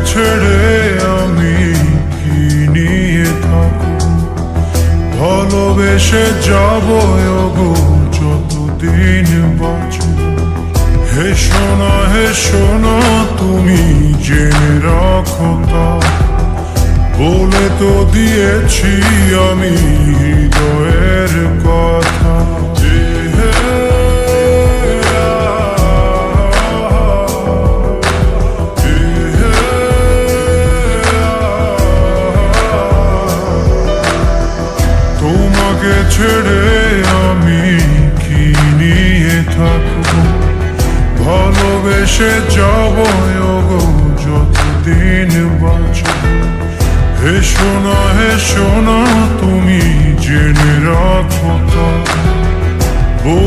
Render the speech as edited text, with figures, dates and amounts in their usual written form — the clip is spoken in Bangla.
ছেড়ে আমি কি নিয়ে থাকবো, ভালোবেসে যাবো গো যতদিন বাঁচব। হে সোনা তুমি জেনে রাখো তা, বলে তো দিয়েছি আমি হৃদয়ের কথা। তোমাকে ছেড়ে আমি কি নিয়ে থাকবো, ভালোবেসে যাবো গো যতদিন বাঁচব। হে সোনা তুমি জেনে রাখো